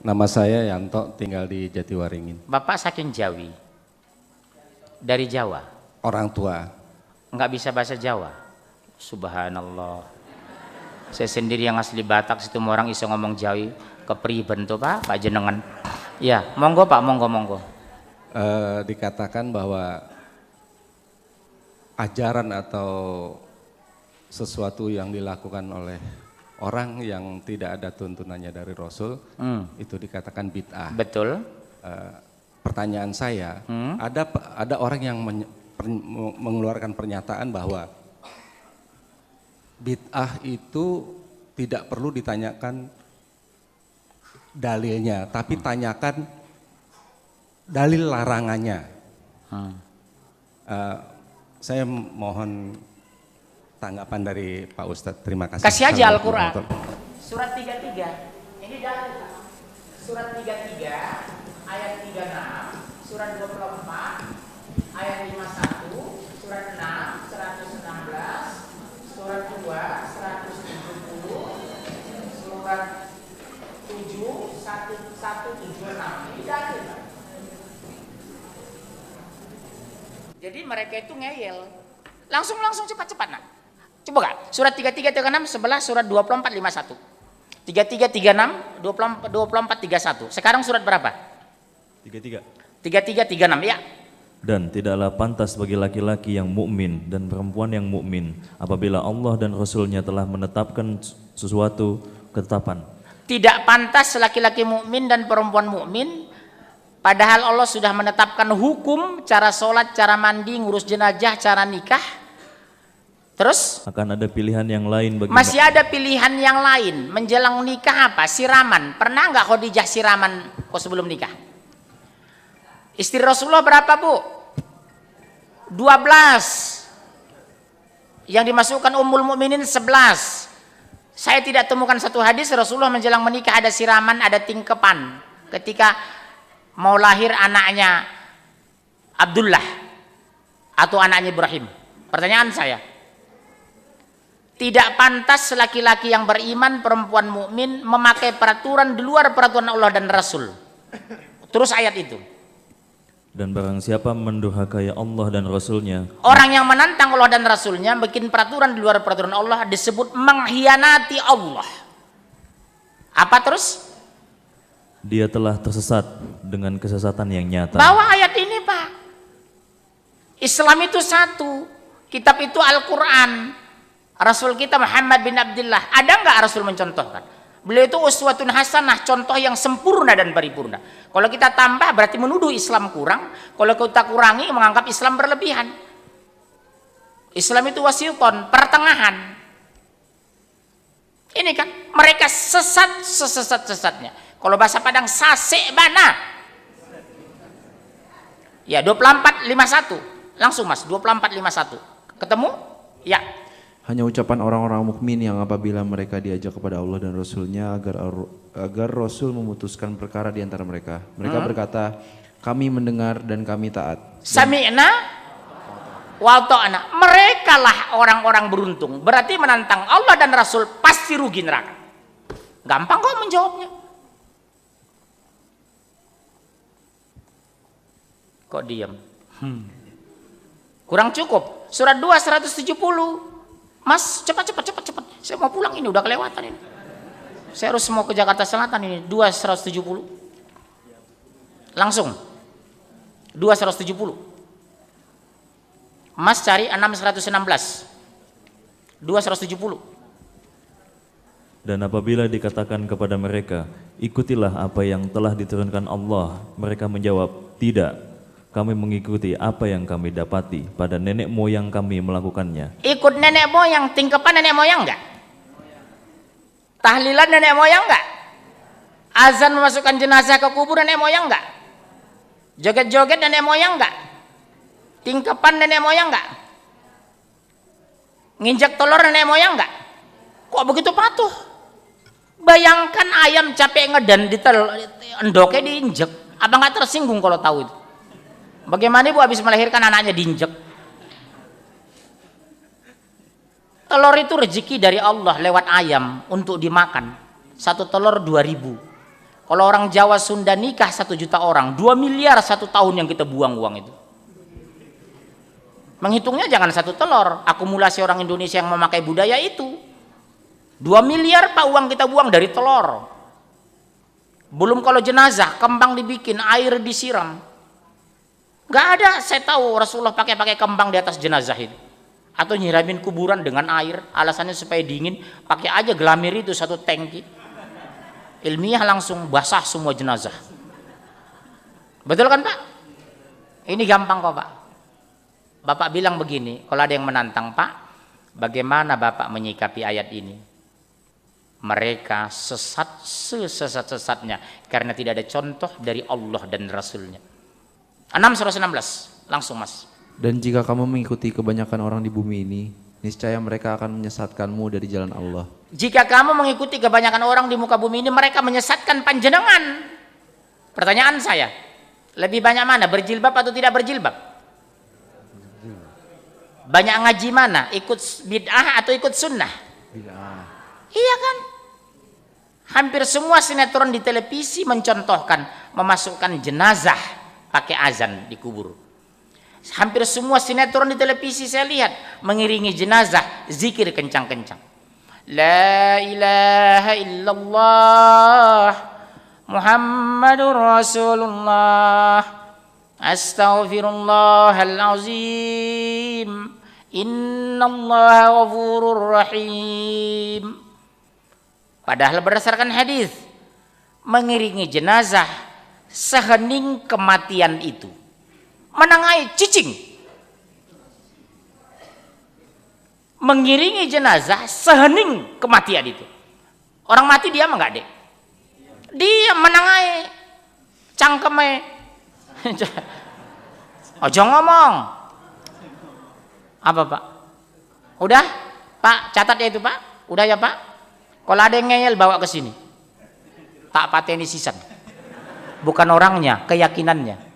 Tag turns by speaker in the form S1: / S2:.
S1: Nama saya Yanto, tinggal di Jatiwaringin.
S2: Bapak saking Jawi, dari Jawa.
S1: Orang tua.
S2: Nggak bisa bahasa Jawa. Subhanallah. Saya sendiri yang asli Batak, situ orang iso ngomong Jawi, kepriben tuh Pak jenengan. Ya, monggo Pak, monggo.
S1: Dikatakan bahwa ajaran atau sesuatu yang dilakukan oleh orang yang tidak ada tuntunannya dari Rasul, itu dikatakan bid'ah.
S2: Betul.
S1: Pertanyaan saya, ada orang yang mengeluarkan pernyataan bahwa bid'ah itu tidak perlu ditanyakan dalilnya, tapi tanyakan dalil larangannya. Saya mohon tanggapan dari Pak Ustadz. Terima kasih.
S2: Kasih aja Al-Quran. Surat 33. Ini dalil. Surat 33 ayat 36, surat 24 ayat 51, surat 6 116, surat 2 170, surat 7 1176. Ini dalil. Jadi mereka itu ngeyel. Langsung cepat nak. Coba Kak, surat 33 36 11, surat 24 51. 33 36 24 31. Sekarang surat berapa?
S3: 33.
S2: 33 36 ya.
S3: Dan tidaklah pantas bagi laki-laki yang mukmin dan perempuan yang mukmin apabila Allah dan Rasul-Nya telah menetapkan sesuatu ketetapan.
S2: Tidak pantas laki-laki mukmin dan perempuan mukmin padahal Allah sudah menetapkan hukum, cara sholat, cara mandi, ngurus jenazah, cara nikah. Terus
S3: akan ada pilihan yang lain bagi
S2: masih ada pilihan yang lain menjelang nikah. Apa? Siraman. Pernah nggak Khadijah siraman kok sebelum nikah? Istri Rasulullah berapa Bu? 12. Yang dimasukkan Ummul Mukminin 11. Saya tidak temukan satu hadis Rasulullah menjelang menikah ada siraman, ada tingkepan ketika mau lahir anaknya Abdullah atau anaknya Ibrahim. Pertanyaan saya, tidak pantas laki-laki yang beriman, perempuan mukmin memakai peraturan di luar peraturan Allah dan Rasul. Terus ayat itu.
S3: Dan barang siapa mendurhakai Allah dan Rasul-Nya,
S2: orang yang menantang Allah dan Rasul-Nya bikin peraturan di luar peraturan Allah disebut mengkhianati Allah. Apa terus?
S3: dia telah tersesat dengan kesesatan yang nyata.
S2: Bawa ayat ini Pak. Islam itu satu, kitab itu Al-Quran. Rasul kita Muhammad bin Abdullah, ada nggak Rasul mencontohkan? Beliau itu uswatun hasanah, contoh yang sempurna dan paripurna. Kalau kita tambah berarti menuduh Islam kurang, kalau kita kurangi menganggap Islam berlebihan. Islam itu wasiton, pertengahan. Ini kan mereka sesat sesat-sesatnya. Kalau bahasa Padang sasek bana. Ya 2451. Langsung Mas, 2451. Ketemu? Ya.
S4: Hanya ucapan orang-orang mukmin yang apabila mereka diajak kepada Allah dan Rasul-Nya agar Rasul memutuskan perkara di antara mereka. Mereka berkata, kami mendengar dan kami taat.
S2: Sami'na wa ta'na. Mereka lah orang-orang beruntung. Berarti menantang Allah dan Rasul pasti rugi neraka. Gampang kok menjawabnya. Kok diam? Kurang cukup. Surat 2 170. Mas, cepat. Saya mau pulang ini, udah kelewatan ini. Saya harus mau ke Jakarta Selatan ini, 2 170. Langsung. 2 170. Mas cari 6 116. 2 170.
S3: Dan apabila dikatakan kepada mereka, ikutilah apa yang telah diturunkan Allah, mereka menjawab, tidak. Kami mengikuti apa yang kami dapati pada nenek moyang kami melakukannya.
S2: Ikut nenek moyang, tingkepan nenek moyang enggak? Tahlilan nenek moyang enggak? Azan memasukkan jenazah ke kubur nenek moyang enggak? Joget-joget nenek moyang enggak? Tingkepan nenek moyang enggak? Nginjak telur nenek moyang enggak? Kok begitu patuh? Bayangkan ayam capek ngedan di endoknya diinjek. Abang nggak tersinggung kalau tahu itu? Bagaimana ibu habis melahirkan anaknya diinjek? Telur itu rezeki dari Allah lewat ayam untuk dimakan. Satu telur 2000. Kalau orang Jawa Sunda nikah 1 juta orang, 2 miliar 1 tahun yang kita buang uang itu. Menghitungnya jangan 1 telur, akumulasi orang Indonesia yang memakai budaya itu. 2 miliar Pak uang kita buang dari telur. Belum kalau jenazah, kembang dibikin, air disiram. Gak ada, saya tahu Rasulullah pakai kembang di atas jenazah itu. Atau nyiramin kuburan dengan air, alasannya supaya dingin, pakai aja gelamir itu 1 tangki. Ilmiah langsung basah semua jenazah. Betul kan Pak? Ini gampang kok Pak. Bapak bilang begini, kalau ada yang menantang, Pak, bagaimana Bapak menyikapi ayat ini? Mereka sesat sesat-sesatnya karena tidak ada contoh dari Allah dan Rasulnya. 6 surah 16, langsung Mas.
S4: Dan jika kamu mengikuti kebanyakan orang di bumi ini, niscaya mereka akan menyesatkanmu dari jalan Allah.
S2: Jika kamu mengikuti kebanyakan orang di muka bumi ini, mereka menyesatkan panjenengan. Pertanyaan saya, lebih banyak mana, berjilbab atau tidak berjilbab? Banyak ngaji mana, ikut bid'ah atau ikut sunnah?
S4: Bid'ah.
S2: Iya kan? Hampir semua sinetron di televisi mencontohkan memasukkan jenazah pakai azan di kubur. Hampir semua sinetron di televisi saya lihat mengiringi jenazah zikir kencang-kencang. La ilaha illallah Muhammadur Rasulullah Astaghfirullahalazim Innallaha ghafurur rahim. Padahal berdasarkan hadis mengiringi jenazah sehening kematian itu menangai cicing. Mengiringi jenazah sehening kematian itu. Orang mati diam enggak, Dek? Dia menangai cangkeme. Ojo ngomong. Apa, Pak? Udah? Pak, catat ya itu, Pak. Udah ya, Pak? Kalau ada yang ngeyel bawa ke sini. Tak pateni sisan. Bukan orangnya, keyakinannya.